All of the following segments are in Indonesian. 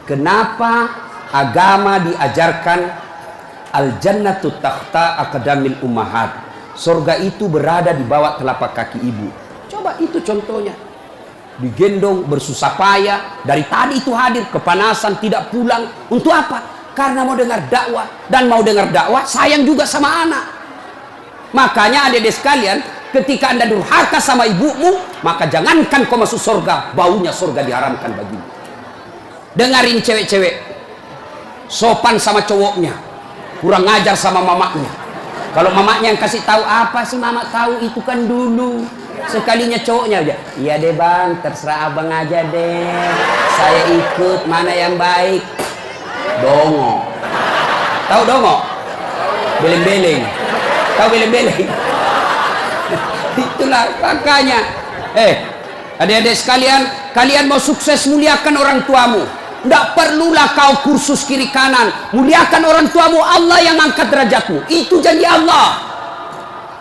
Kenapa agama diajarkan al-jannatu tahta aqdamil ummahat? Surga itu berada di bawah telapak kaki ibu. Coba itu contohnya. Digendong bersusah payah, dari tadi itu hadir, kepanasan, tidak pulang. Untuk apa? Karena mau dengar dakwah. Dan mau dengar dakwah sayang juga sama anak. Makanya adik-adik sekalian, ketika anda durhaka sama ibumu, maka jangankan kau masuk surga, baunya surga diharamkan bagimu. Dengarin cewek-cewek, sopan sama cowoknya, kurang ajar sama mamaknya. Kalau mamaknya yang kasih tahu, apa sih mama tahu, itu kan dulu. Sekalinya cowoknya aja, iya deh bang, terserah abang aja deh, saya ikut, mana yang baik. Dongo. Tahu dongo? Beleng-beleng. Tahu beleng-beleng? Itulah makanya. Adik-adik sekalian, kalian mau sukses, muliakan orang tuamu. Tidak perlulah kau kursus kiri kanan. Muliakan orang tuamu, Allah yang angkat derajatmu. Itu janji Allah.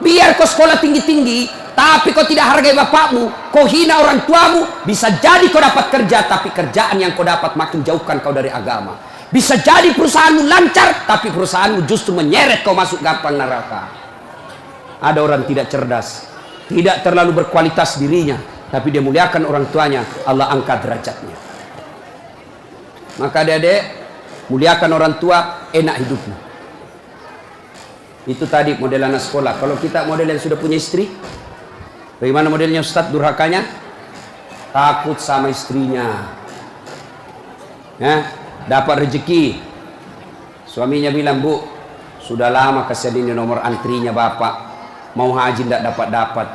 Biar kau sekolah tinggi-tinggi, tapi kau tidak hargai bapakmu, kau hina orang tuamu, bisa jadi kau dapat kerja, tapi kerjaan yang kau dapat makin jauhkan kau dari agama. Bisa jadi perusahaanmu lancar, tapi perusahaanmu justru menyeret kau masuk gampang neraka. Ada orang tidak cerdas, tidak terlalu berkualitas dirinya, tapi dia muliakan orang tuanya, Allah angkat derajatnya. Maka adik-adik, muliakan orang tua, enak hidupmu. Itu tadi model anak sekolah. Kalau kita model yang sudah punya istri, bagaimana modelnya Ustadz durhakanya? Takut sama istrinya. Dapat rezeki, suaminya bilang, bu, sudah lama kasihan ini nomor antrinya bapak, mau haji tidak dapat-dapat,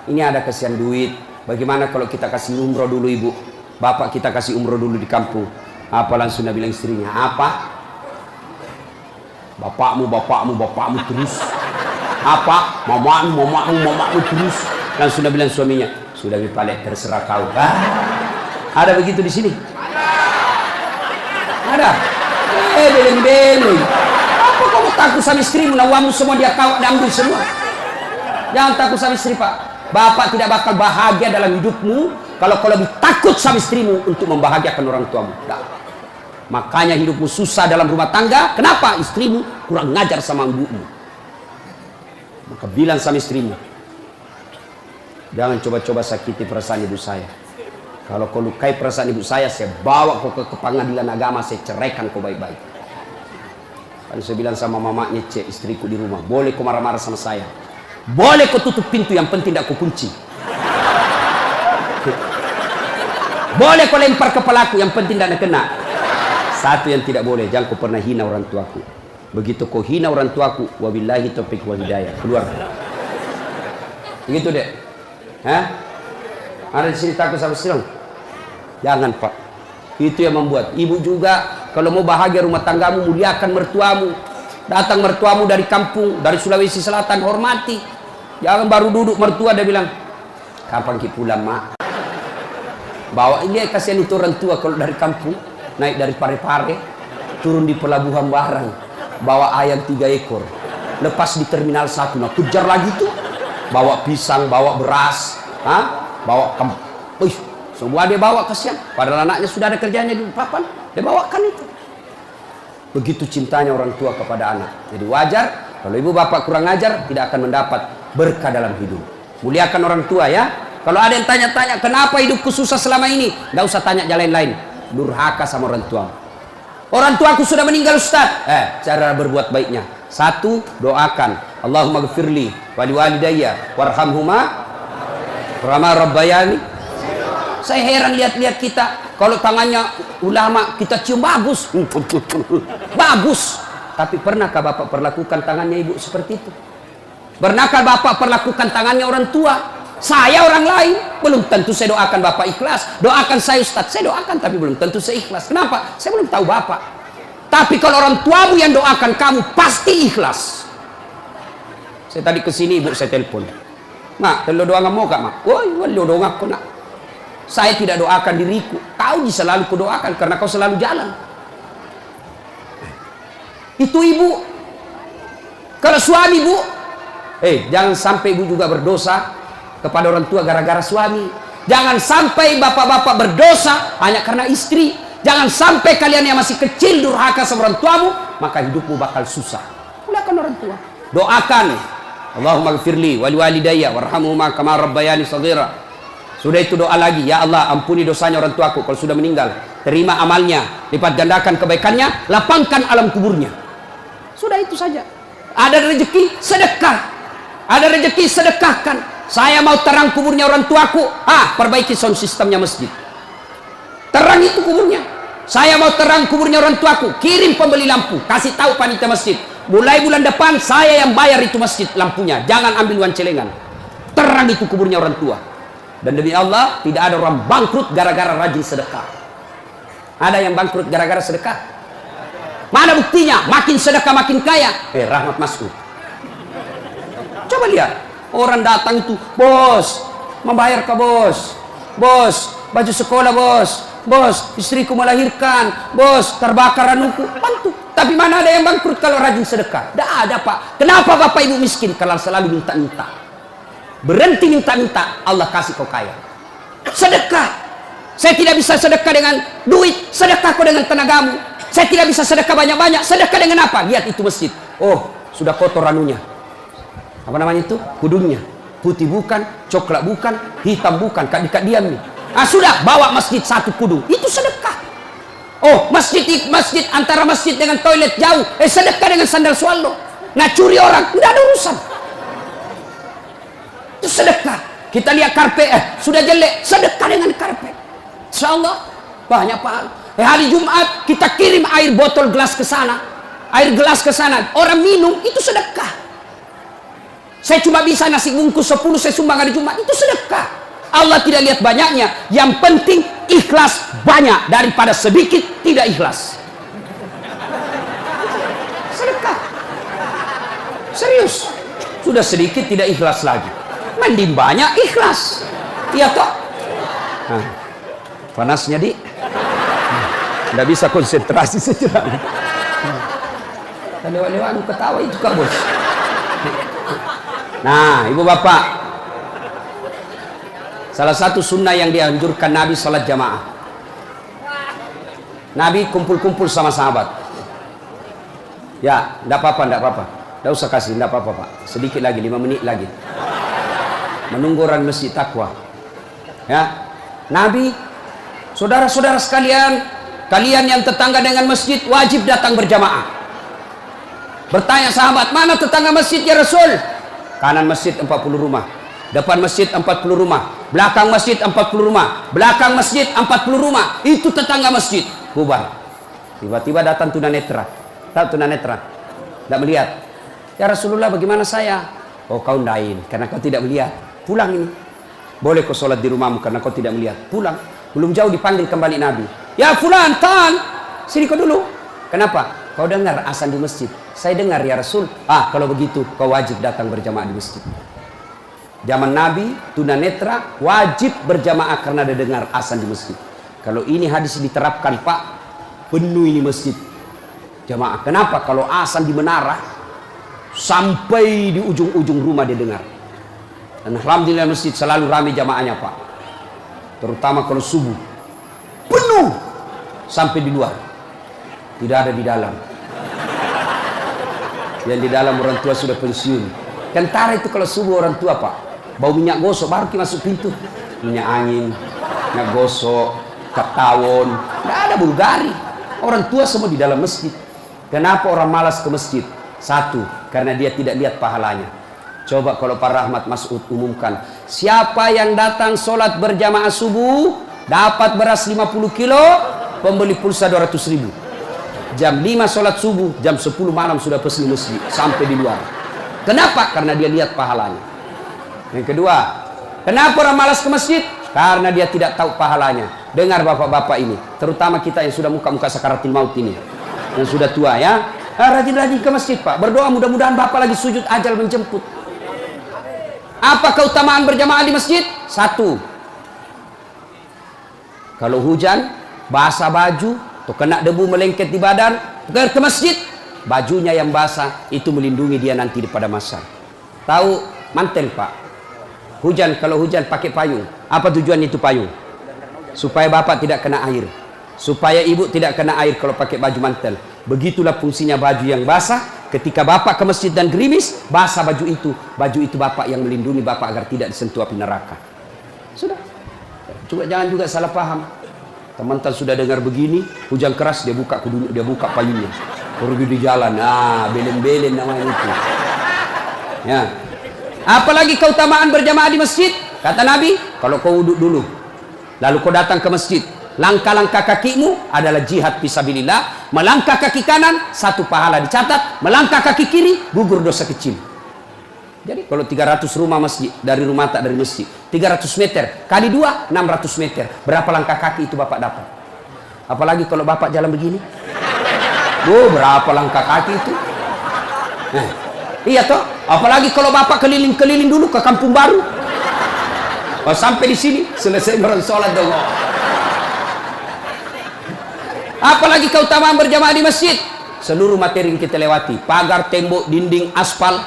ini ada kasihan duit, bagaimana kalau kita kasih umroh dulu ibu, bapak kita kasih umroh dulu di kampung. Apa langsung dia bilang istrinya, apa? Bapakmu terus. Apa? Mamamu terus. Langsung dia bilang suaminya, sudah bipalek, terserah kau. Ada begitu di sini? Ada. Beleng-beleng. Apa kamu takut sama istrimu? Nawamu semua dia kau ambil semua. Jangan takut sama istri, Pak. Bapak tidak bakal bahagia dalam hidupmu kalau kau lebih takut sama istrimu untuk membahagiakan orang tuamu. Nah. Makanya hidupmu susah dalam rumah tangga. Kenapa? Istrimu kurang ngajar sama ibumu. Maka bilang sama istrimu, jangan coba-coba sakiti perasaan ibu saya. Kalau kau lukai perasaan ibu saya bawa kau ke pengadilan agama, saya ceraikan kau baik-baik. Kan saya bilang sama mamanya, cek istriku di rumah, boleh kau marah-marah sama saya, boleh kau tutup pintu, yang penting tidak kau kunci. Boleh kau lempar kepalaku, yang penting tidak kena. Satu yang tidak boleh, jangan kau pernah hina orang tuaku. Begitu kau hina orang tuaku, wabillahi taufiq wal hidayah, keluar. Begitu deh. Ada di sini takut sama istri? Jangan, Pak. Itu yang membuat ibu juga kalau mau bahagia rumah tanggamu, muliakan mertuamu. Datang mertuamu dari kampung, dari Sulawesi Selatan, hormati. Jangan baru duduk mertua dia bilang, kapan ki pulang, mak? Bawa ini, kasihan itu orang tua kalau dari kampung, naik dari Parepare, turun di pelabuhan barang, bawa ayam 3 ekor, lepas di terminal 1, nah kejar lagi tuh, bawa pisang, bawa beras, bawa semua dia bawa, kasihan. Padahal anaknya sudah ada kerjanya di papan, dia bawakan itu. Begitu cintanya orang tua kepada anak. Jadi wajar kalau ibu bapak kurang ajar, tidak akan mendapat berkah dalam hidup. Muliakan orang tua ya. Kalau ada yang tanya-tanya, kenapa hidupku susah selama ini? Nggak usah tanya jalan lain. Durhaka sama orang tua. Orang tuaku sudah meninggal, Ustaz. Cara berbuat baiknya, 1, doakan, Allahumma gfirli wali walidayya warhamhuma kama rabbayani. Saya heran lihat-lihat kita, kalau tangannya ulama kita cium bagus. Bagus. Tapi pernahkah bapak perlakukan tangannya ibu seperti itu? Pernahkah bapak perlakukan tangannya orang tua? Saya orang lain, belum tentu saya doakan bapak ikhlas. Doakan saya Ustaz, saya doakan, tapi belum tentu saya ikhlas. Kenapa? Saya belum tahu bapak. Tapi kalau orang tuamu yang doakan kamu, pasti ikhlas. Saya tadi kesini, ibu saya telepon. Mak, telo doa mau kak, mak? Woi, lo doa aku nak. Saya tidak doakan diriku. Kau selalu kudoakan karena kau selalu jalan. Itu ibu. Kalau suami, bu, jangan sampai ibu juga berdosa kepada orang tua gara-gara suami. Jangan sampai bapak-bapak berdosa hanya karena istri. Jangan sampai kalian yang masih kecil durhaka sama orang tuamu, maka hidupmu bakal susah. Muliakan orang tua. Doakan, Allahumma gfirli wali walidayya warhamhuma kama rabbayani shaghira. Sudah itu doa lagi, ya Allah ampuni dosanya orang tuaku kalau sudah meninggal. Terima amalnya, lipat gandakan kebaikannya, lapangkan alam kuburnya. Sudah itu saja. Ada rezeki, sedekah. Ada rezeki, sedekahkan. Saya mau terang kuburnya orang tuaku, perbaiki sound sistemnya masjid. Terang itu kuburnya. Saya mau terang kuburnya orang tuaku, kirim pembeli lampu, kasih tahu panitia masjid. Mulai bulan depan saya yang bayar itu masjid lampunya. Jangan ambil uang celengan. Terang itu kuburnya orang tua. Dan demi Allah, tidak ada orang bangkrut gara-gara rajin sedekah. Ada yang bangkrut gara-gara sedekah? Mana buktinya? Makin sedekah makin kaya. Rahmat Mas'ud. Coba lihat. Orang datang itu, bos, membayar ke bos. Bos, baju sekolah bos. Bos, istriku melahirkan. Bos, terbakar anuku. Bantu. Tapi mana ada yang bangkrut kalau rajin sedekah? Tidak ada, Pak. Kenapa Bapak Ibu miskin? Kalau selalu minta-minta. Berhenti minta-minta, Allah kasih kau kaya. Sedekah. Saya tidak bisa sedekah dengan duit, sedekah kau dengan tenagamu. Saya tidak bisa sedekah banyak-banyak, sedekah dengan apa? Lihat itu masjid. Oh, sudah kotor anunya. Apa namanya itu? Kudungnya. Putih bukan, coklat bukan, hitam bukan, dekat diam nih. Sudah, bawa masjid satu kudung. Itu sedekah. Oh, masjid antara masjid dengan toilet jauh. Sedekah dengan sandal swallow. Curi orang, tidak ada urusan. Itu sedekah. Kita lihat karpet, sudah jelek, sedekah dengan karpet. Insyaallah banyak pahala. Hari Jumat kita kirim air botol gelas ke sana. Air gelas ke sana. Orang minum, itu sedekah. Saya cuma bisa nasi bungkus 10 saya sumbang hari Jumat, itu sedekah. Allah tidak lihat banyaknya, yang penting ikhlas banyak daripada sedikit tidak ikhlas. Sedekah. Serius. Sudah sedikit tidak ikhlas lagi. Mending banyak ikhlas. Iya toh? Panasnya di. Nggak bisa konsentrasi sejenak. Lewat-lewat ketawa itu Kak Bos. Nah, ibu bapak, salah satu sunnah yang dianjurkan Nabi salat jamaah. Nabi kumpul-kumpul sama sahabat. Ya, enggak apa-apa, enggak apa-apa. Enggak usah kasih, enggak apa-apa, Pak. Sedikit lagi, 5 menit lagi. Menunggu orang masjid takwa. Ya. Nabi, saudara-saudara sekalian, kalian yang tetangga dengan masjid wajib datang berjamaah. Bertanya sahabat, mana tetangga masjid ya Rasul? Kanan masjid 40 rumah, depan masjid 40 rumah, belakang masjid 40 rumah, belakang masjid 40 rumah. Itu tetangga masjid. Bubar. Tiba-tiba datang tunanetra. Tahu tunanetra? Tidak melihat. Ya Rasulullah, bagaimana saya? Oh, kau ndain karena kau tidak melihat. Pulang ini. Boleh kau sholat di rumahmu karena kau tidak melihat. Pulang. Belum jauh dipanggil kembali Nabi. Ya fulan, tan. Sini kau dulu. Kenapa? Kau dengar azan di masjid. Saya dengar ya Rasul. Kalau begitu kau wajib datang berjamaah di masjid. Zaman Nabi, tunanetra wajib berjamaah karena dia dengar azan di masjid. Kalau ini hadis diterapkan Pak, penuh ini masjid jamaah. Kenapa? Kalau azan di menara sampai di ujung-ujung rumah dia dengar. Dan alhamdulillah masjid selalu ramai jamaahnya Pak. Terutama kalau subuh. Penuh sampai di luar. Tidak ada di dalam. Yang di dalam orang tua sudah pensiun. Kentara itu kalau subuh orang tua Pak, bau minyak gosok baru masuk pintu. Minyak angin, minyak gosok, kap tawon, tidak ada Bulgari. Orang tua semua di dalam masjid. Kenapa orang malas ke masjid? Satu, karena dia tidak lihat pahalanya. Coba kalau Pak Rahmat Mas'ud umumkan, siapa yang datang sholat berjamaah subuh dapat beras 50 kilo, pembeli pulsa 200.000. Jam 5 sholat subuh, jam 10 malam sudah pesan masjid sampai di luar. Kenapa? Karena dia lihat pahalanya. Yang kedua, kenapa orang malas ke masjid? Karena dia tidak tahu pahalanya. Dengar bapak-bapak ini, terutama kita yang sudah muka-muka sakaratul maut ini, yang sudah tua ya, rajin-rajin ke masjid Pak. Berdoa mudah-mudahan bapak lagi sujud ajal menjemput. Apa keutamaan berjamaah di masjid? Satu, kalau hujan, basah baju, atau kena debu melengket di badan, ke masjid, bajunya yang basah itu melindungi dia nanti pada masa. Tahu mantel Pak? Hujan, kalau hujan pakai payung. Apa tujuan itu payung? Supaya bapak tidak kena air. supaya ibu tidak kena air kalau pakai baju mantel. Begitulah fungsinya baju yang basah. Ketika bapak ke masjid dan gerimis, basah baju itu bapak yang melindungi bapak agar tidak disentuh api neraka. Sudah. Coba jangan juga salah paham. Teman-teman sudah dengar begini, hujan keras dia buka payungnya, pergi di jalan. Belen-belen namanya itu. Ya. Apalagi keutamaan berjamaah di masjid. Kata Nabi, kalau kau wuduk dulu, lalu kau datang ke masjid, langkah-langkah kakimu adalah jihad fisabilillah. Melangkah kaki kanan, 1 pahala dicatat. Melangkah kaki kiri, gugur dosa kecil. Jadi kalau 300 rumah masjid, dari rumah tak dari masjid, 300 meter kali 2, 600 meter. Berapa langkah kaki itu bapak dapat? Apalagi kalau bapak jalan begini, berapa langkah kaki itu? Iya toh. Apalagi kalau bapak keliling-keliling dulu ke kampung baru. Sampai di sini selesai sholat dong. Apalagi keutamaan berjamaah di masjid. Seluruh materi yang kita lewati, pagar, tembok, dinding, aspal,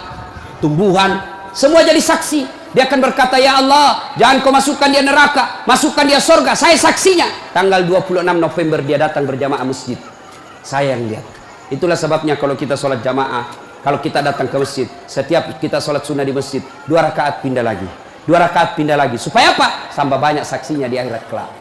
tumbuhan, semua jadi saksi. Dia akan berkata, ya Allah, jangan kau masukkan dia neraka, masukkan dia surga. Saya saksinya. Tanggal 26 November dia datang berjamaah masjid. Saya yang lihat. Itulah sebabnya kalau kita sholat jamaah, kalau kita datang ke masjid, setiap kita sholat sunnah di masjid, 2 rakaat pindah lagi, 2 rakaat pindah lagi. Supaya apa? Tambah banyak saksinya di akhirat kelak.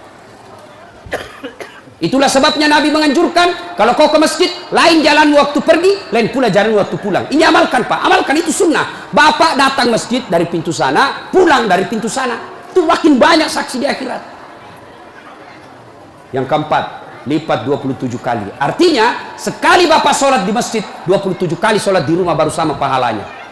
Itulah sebabnya Nabi menganjurkan, kalau kau ke masjid, lain jalan waktu pergi, lain pula jalan waktu pulang. Ini amalkan Pak, amalkan, itu sunnah. Bapak datang masjid dari pintu sana, pulang dari pintu sana. Itu makin banyak saksi di akhirat. Yang keempat, lipat 27 kali. Artinya, sekali Bapak sholat di masjid, 27 kali sholat di rumah baru sama pahalanya.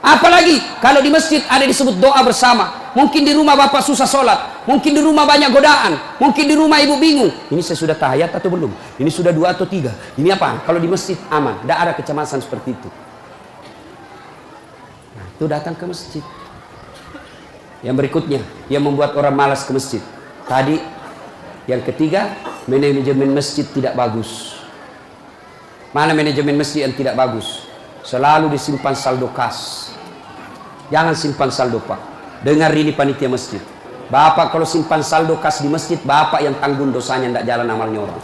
Apalagi kalau di masjid ada disebut doa bersama. Mungkin di rumah bapak susah sholat, mungkin di rumah banyak godaan, mungkin di rumah ibu bingung, ini saya sudah tahiyat atau belum, ini sudah 2 atau 3, ini apa? Kalau di masjid aman, tidak ada kecemasan seperti itu. Nah, itu datang ke masjid. Yang berikutnya yang membuat orang malas ke masjid, tadi yang ketiga, manajemen masjid tidak bagus. Mana manajemen masjid yang tidak bagus? Selalu disimpan saldo kas. Jangan simpan saldo Pak. Dengar ini panitia masjid. Bapak kalau simpan saldo kas di masjid, bapak yang tanggung dosanya, tidak jalan amalnya orang.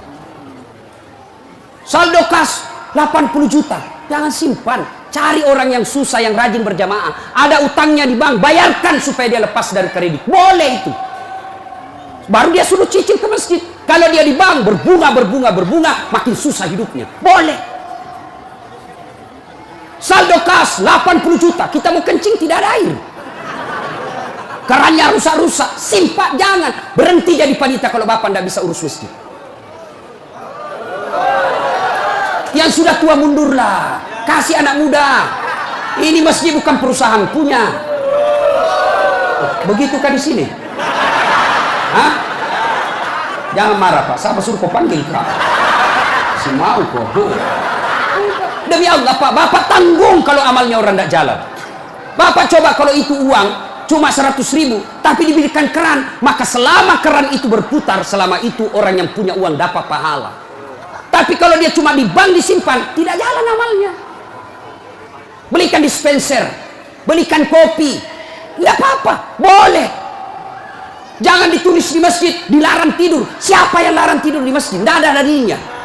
Saldo kas 80 juta. Jangan simpan. Cari orang yang susah, yang rajin berjamaah. Ada utangnya di bank, bayarkan supaya dia lepas dari kredit. Boleh itu. Baru dia suruh cicil ke masjid. Kalau dia di bank berbunga, makin susah hidupnya. Boleh. Saldo kas 80 juta. Kita mau kencing tidak ada air. Kerannya rusak-rusak. Simpan, jangan. Berhenti jadi panitia kalau bapak tidak bisa urus masjid. Yang sudah tua mundurlah. Kasih anak muda. Ini masjid bukan perusahaan punya. Begitukah di sini? Hah? Jangan marah Pak. Siapa suruh kau panggil Kak? Si mau kok. Demi Allah Pak, bapak tanggung kalau amalnya orang tidak jalan. Bapak coba kalau itu uang cuma 100.000, tapi diberikan keran, maka selama keran itu berputar, selama itu orang yang punya uang dapat pahala. Tapi kalau dia cuma di bank disimpan, tidak jalan amalnya. Belikan dispenser, belikan kopi, tidak apa-apa, boleh. Jangan ditulis di masjid, dilarang tidur. Siapa yang larang tidur di masjid? Tidak ada dalilnya.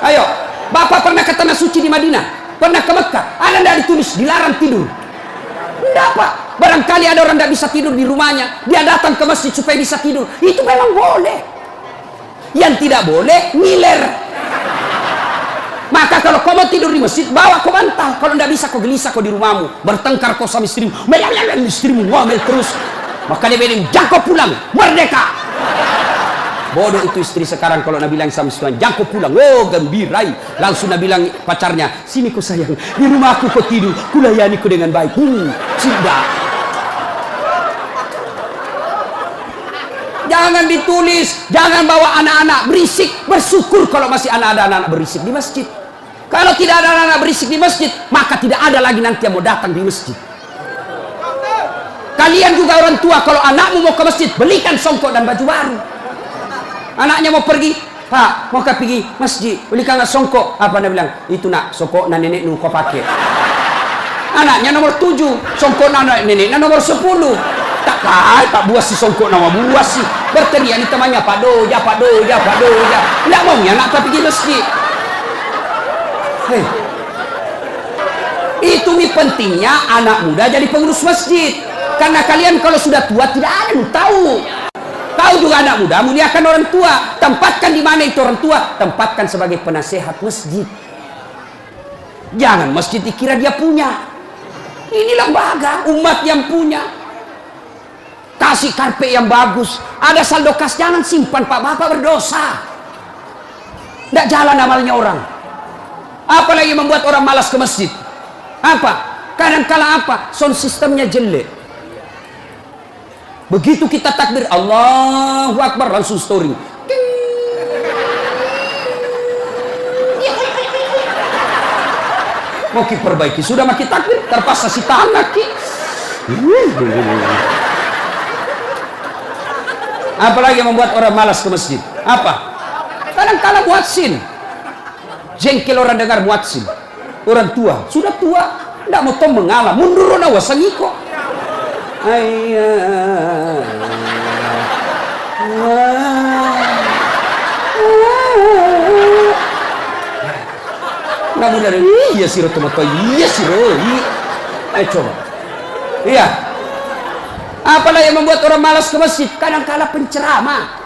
Ayo, bapak pernah ke tanah suci di Madinah? Pernah ke Mekah? Ada tidak ditulis dilarang tidur? Tidak Pak. Barangkali ada orang tidak bisa tidur di rumahnya, dia datang ke masjid supaya bisa tidur. Itu memang boleh. Yang tidak boleh, ngiler. Maka kalau kau mau tidur di masjid, bawa kau bantal. Kalau tidak bisa, kau gelisah kau di rumahmu. Bertengkar kau sama istrimu. Istrimu ngomel terus. Maka dia bilang, jangan kau pulang. Merdeka. Bodoh itu istri sekarang kalau Nabi bilang sama istrinya, jangan kau pulang. Oh gembirai. Langsung Nabi bilang pacarnya, sini kau sayang, di rumah aku kau tidur, kulayani kau dengan baik. Sudah. Jangan ditulis, jangan bawa anak-anak berisik. Bersyukur kalau masih ada anak-anak berisik di masjid. Kalau tidak ada anak-anak berisik di masjid, maka tidak ada lagi nanti yang mau datang di masjid. Kalian juga orang tua, kalau anakmu mau ke masjid, belikan songkok dan baju baru. Anaknya mau pergi, Pak, mau pergi masjid, belikan songkok. Apa dia bilang? Itu nak, songkok na nenek nu kau pakai. Anaknya nomor 7, songkok na nenek na nomor 10. Tak kait Pak Buas si songkok nama Buas sih. Berteriak ni temannya Pak Doja, Pak Doja, Pak Doja. Nggak maunya nak pergi masjid. Hei. Itu nih pentingnya anak muda jadi pengurus masjid. Karena kalian kalau sudah tua tidak ada yang tahu. Tahu juga anak muda muliakan orang tua. Tempatkan di mana itu orang tua? Tempatkan sebagai penasehat masjid. Jangan masjid dikira dia punya. Ini lembaga umat yang punya. Kasih karpet yang bagus. Ada saldo kas, jangan simpan Pak, Bapak berdosa. Tidak jalan amalnya orang. Apalagi membuat orang malas ke masjid. Apa? Kadang-kala apa? Sound sistemnya jelek. Begitu kita takbir Allahu Akbar langsung story. Mau perbaiki, sudah makin takbir terpaksa si tahan lagi. Apalagi yang membuat orang malas ke masjid? Apa? Kadang-kala muadzin. Jengkel orang dengar muadzin. Orang tua, sudah tua, tidak mau tom mengalah, mundur na wasangiko. Namun dari iya siro tomato, iya siro. Ayo coba. Iya. Apalah yang membuat orang malas ke masjid? Kadang-kala penceramah.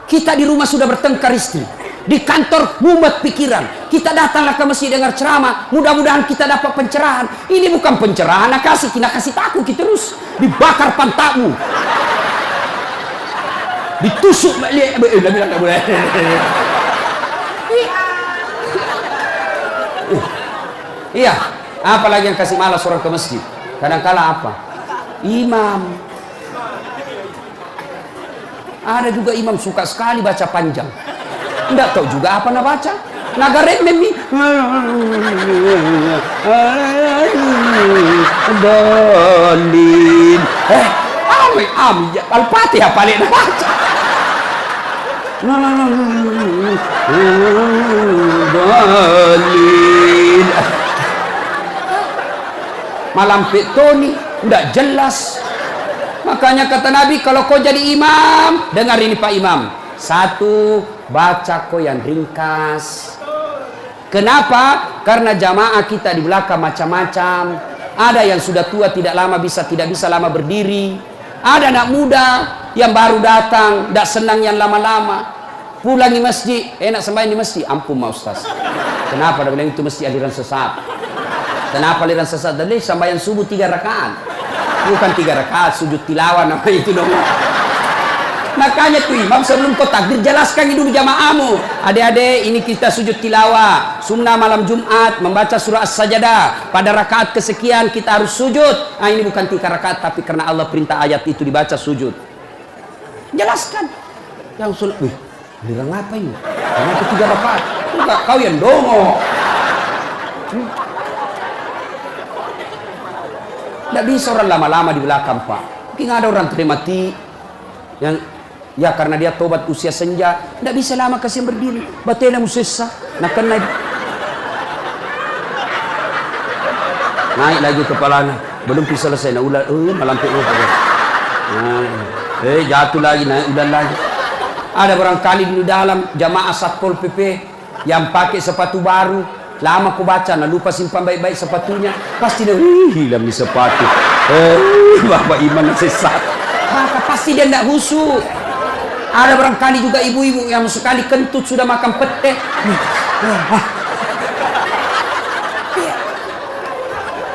Kita di rumah sudah bertengkar istri. Di kantor mumet pikiran. Kita datanglah ke masjid dengar ceramah. Mudah-mudahan kita dapat pencerahan. Ini bukan pencerahan, nak kasih takut kita terus. Dibakar pantatmu. Ditusuk balik. Bilang tak boleh. Iya. Apalagi yang kasih malas orang ke masjid? Kadang-kala apa? Imam. Ada juga imam suka sekali baca panjang. Tidak tahu juga apa nak baca. Nagaret memi. Dalin. Al-Fatihah paling nak baca. Dalin. Malam petoni tidak jelas. Makanya kata Nabi, kalau kau jadi imam, dengar ini Pak Imam. Satu, baca kau yang ringkas. Kenapa? Karena jamaah kita di belakang macam-macam. Ada yang sudah tua tidak bisa lama berdiri. Ada anak muda yang baru datang, tidak senang yang lama-lama. Pulang di masjid, enak sembahyang di masjid. Ampun Ma Ustaz. Kenapa? Dia bilang itu masjid aliran sesat. Kenapa aliran sesat? Dari sembahyang subuh 3 rakaat. Bukan 3 rakaat, sujud tilawah nama itu dong. Makanya tuh imam sebelum kau takbir jelaskan dulu jamaahmu. Adik-adik, ini kita sujud tilawah. Sunnah malam Jumat membaca surah As-Sajdah. Pada rakaat kesekian kita harus sujud. Nah ini bukan 3 rakaat, tapi karena Allah perintah ayat itu dibaca sujud. Jelaskan. Yang sunnah, bilang apa ini? Kenapa 3 rakaat? Enggak, kau yang dongo. Tidak bisa orang lama-lama di belakang Pak. Mungkin ada orang mati yang ya karena dia tobat usia senja, tidak bisa lama kasih berdiri. Batela musessa, nak naik lagi kepalanya, belum bisa selesai. Nah ulah, malam itu. Jatuh lagi, naik udah lagi. Ada barangkali di dalam jamaah Satpol PP yang pakai sepatu baru. Lama aku baca, nah lupa simpan baik-baik sepatunya. Pasti dia hilang di sepatu. Bapak iman sesat. Maka pasti dia tidak khusyuk. Ada barangkali juga ibu-ibu yang sekali kentut sudah makan pete.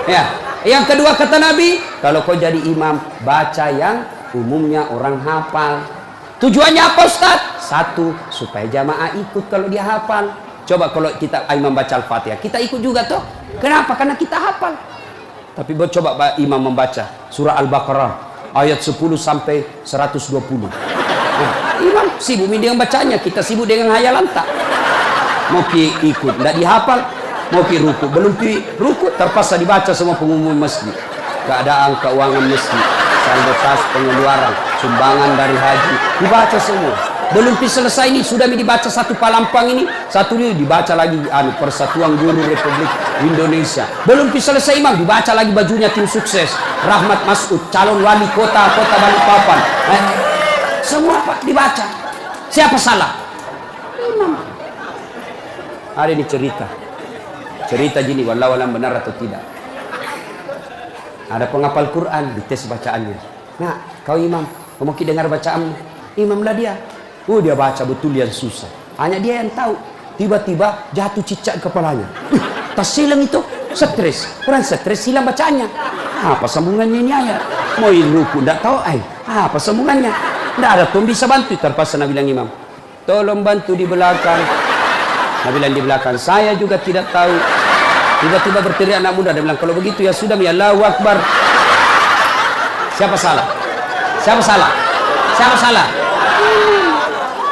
Ya, yang kedua kata Nabi, kalau kau jadi imam, baca yang umumnya orang hafal. Tujuannya apa Ustaz? Satu, supaya jamaah ikut kalau dia hafal. Coba kalau kita imam baca Al-Fatihah, kita ikut juga toh. Kenapa? Karena kita hafal. Tapi coba imam membaca surah Al-Baqarah ayat 10 sampai 120. Nah, imam sibuk dengan bacanya, kita sibuk dengan hayalan tak. Mau ikut, tidak dihafal. Mau ruku, belum ruku, terpaksa dibaca semua pengumuman masjid. Keadaan keuangan masjid, saldo kas pengeluaran, sumbangan dari haji, dibaca semua. Belum selesai ini sudah dibaca satu palampang ini, satu ini dibaca lagi Persatuan Guru Republik Indonesia. Belum selesai imam dibaca lagi bajunya tim sukses Rahmat Masud, calon wali kota Balikpapan. Semua Pak dibaca. Siapa salah? Imam. Ada ini cerita gini, wallahu alam benar atau tidak. Ada penghafal Quran dites bacaannya. Nah, kau imam, kamu dengar bacaanmu. Imamlah dia. Dia baca betul yang susah. Hanya dia yang tahu. Tiba-tiba jatuh cicak kepalanya. Tas silang itu stres. Orang stres hilang bacaannya. Apa sambungannya ini ayat? Mau ruku tidak tahu apa sambungannya? Tidak ada tuh bisa bantu. Terpaksa Nabi bilang imam, tolong bantu di belakang. Nabi bilang di belakang, saya juga tidak tahu. Tiba-tiba berteriak anak muda. Dia bilang, kalau begitu ya sudah, ya Allahu Akbar. Siapa salah? Siapa salah? Siapa salah?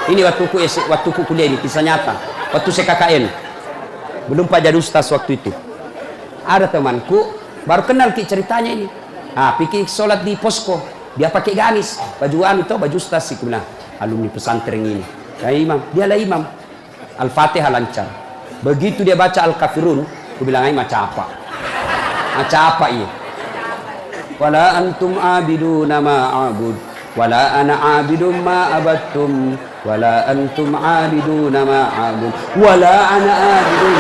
Ini waktuku kuliah ini, kisah nyata. Waktu saya KKN. Belum Pak jadi ustaz waktu itu. Ada temanku, baru kenal ceritanya ini. Pikir sholat di posko. Dia pakai gamis. Baju baju ustaz sih. Bilang, alumni pesantren ini. Imam, dialah imam. Al-Fatihah lancar. Begitu dia baca Al-Kafirun, aku bilang, macam apa? Macam apa ini? Wala antum abiduna ma'abud, wala ana abidum ma'abattum, wala antum abiduna ma'abud, wala ana abidum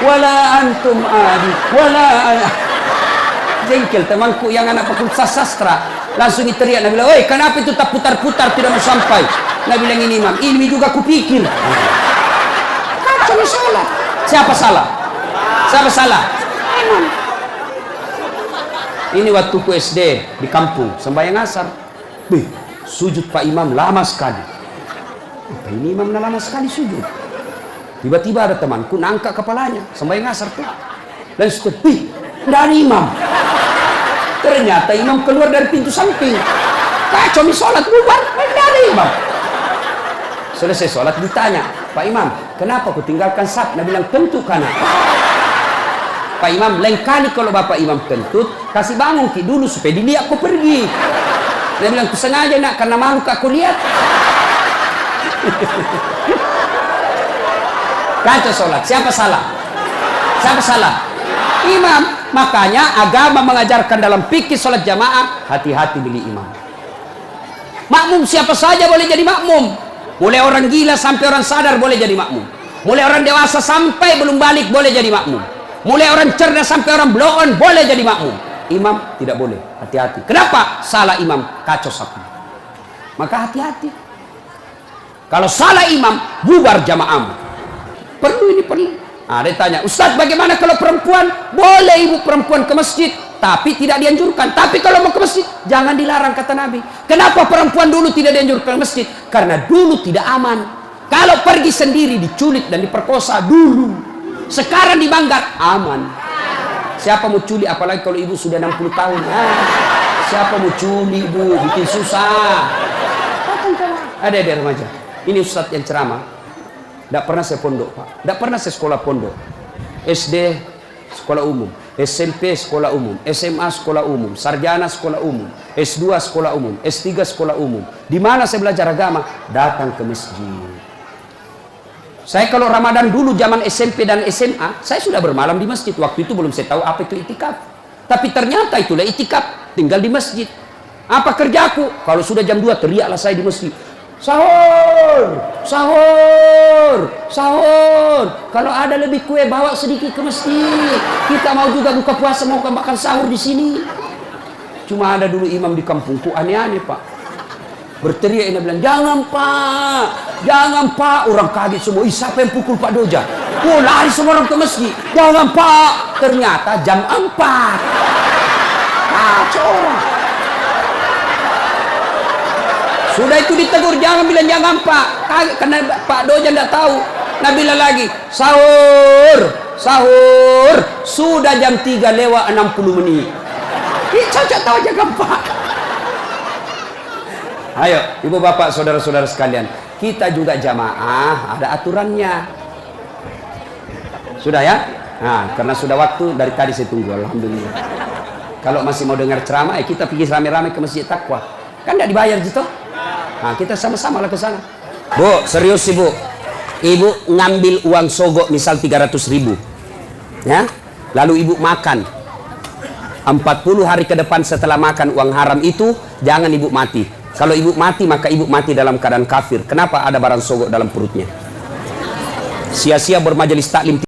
wala antum abid, wala ana. Jengkel temanku yang anak fakultas sastra. Langsung teriak. Nabi bilang, oi kenapa itu tak putar-putar tidak mau sampai? Nabi bilang, ini imam, ini juga kupikir. Kacau salah. Siapa salah? Siapa salah? Imam. Ini waktu ku SD di kampung sembahyang asar. Sujud Pak Imam lama sekali. Ini imam lama sekali sujud. Tiba-tiba ada temanku nangkat kepalanya sembahyang asar tuh. Dan sujud, dari imam. Ternyata imam keluar dari pintu samping. Kacau sholat bubar dari imam. Selesai sholat ditanya, Pak Imam, kenapa aku tinggalkan saf? Nabi bilang, tentu karena Pak Imam, lain kali kalau Bapak Imam kentut, kasih bangun ki dulu supaya dilihat aku pergi. Dia bilang, sengaja nak, karena malu aku lihat. Kacau sholat. Siapa salah? Siapa salah? Imam. Makanya agama mengajarkan dalam fikih sholat jamaah, hati-hati pilih imam. Makmum siapa saja boleh jadi makmum. Mulai orang gila sampai orang sadar boleh jadi makmum. Mulai orang dewasa sampai belum balik boleh jadi makmum. Mulai orang cerdas sampai orang blow on boleh jadi makmum. Imam tidak boleh. Hati-hati. Kenapa? Salah imam kacau sapi. Maka hati-hati. Kalau salah imam bubar jamaahmu. Perlu ini perlu. Dia tanya, Ustaz bagaimana kalau perempuan? Boleh ibu perempuan ke masjid, tapi tidak dianjurkan. Tapi kalau mau ke masjid jangan dilarang, kata Nabi. Kenapa perempuan dulu tidak dianjurkan ke masjid? Karena dulu tidak aman. Kalau pergi sendiri diculik dan diperkosa dulu. Sekarang di Banggar aman. Siapa mau culik, apalagi kalau ibu sudah 60 tahun. Siapa mau culik ibu, bikin susah. Ada remaja. Ini Ustadz yang ceramah. Tidak pernah saya pondok, Pak. Tidak pernah saya sekolah pondok. SD sekolah umum, SMP sekolah umum, SMA sekolah umum, sarjana sekolah umum, S2 sekolah umum, S3 sekolah umum. Di mana saya belajar agama? Datang ke masjid. Saya kalau Ramadan dulu zaman SMP dan SMA, saya sudah bermalam di masjid. Waktu itu belum saya tahu apa itu itikaf. Tapi ternyata itulah itikaf, tinggal di masjid. Apa kerjaku? Kalau sudah jam 2 teriaklah saya di masjid. Sahur, sahur, sahur. Kalau ada lebih kue bawa sedikit ke masjid. Kita mau juga buka puasa, mau makan sahur di sini. Cuma ada dulu imam di kampungku aneh-aneh, Pak. Berteriak ini bilang, jangan Pak, jangan Pak. Orang kaget semua. Siapa yang pukul Pak Doja? Lari semua orang ke masjid. Jangan Pak. Ternyata jam 4. Kacau orang. Sudah itu ditegur, jangan bilang jangan Pak. Karena Pak Doja tidak tahu. Nah bilang lagi, sahur, sahur. Sudah jam 3 lewat 60 menit. Cocok tahu jangan Pak. Ayo, ibu bapak, saudara-saudara sekalian. Kita juga jamaah, ada aturannya. Sudah ya? Nah, karena sudah waktu, dari tadi saya tunggu, alhamdulillah. Kalau masih mau dengar ceramah, kita pergi rame-rame ke Masjid Taqwa. Kan tidak dibayar gitu. Nah, kita sama-sama lah ke sana. Bu, serius sih bu. Ibu ngambil uang sogok misal 300.000, ya, lalu ibu makan 40 hari ke depan. Setelah makan uang haram itu, jangan ibu mati. Kalau ibu mati, maka ibu mati dalam keadaan kafir. Kenapa? Ada barang sogok dalam perutnya. Sia-sia bermajelis taklim.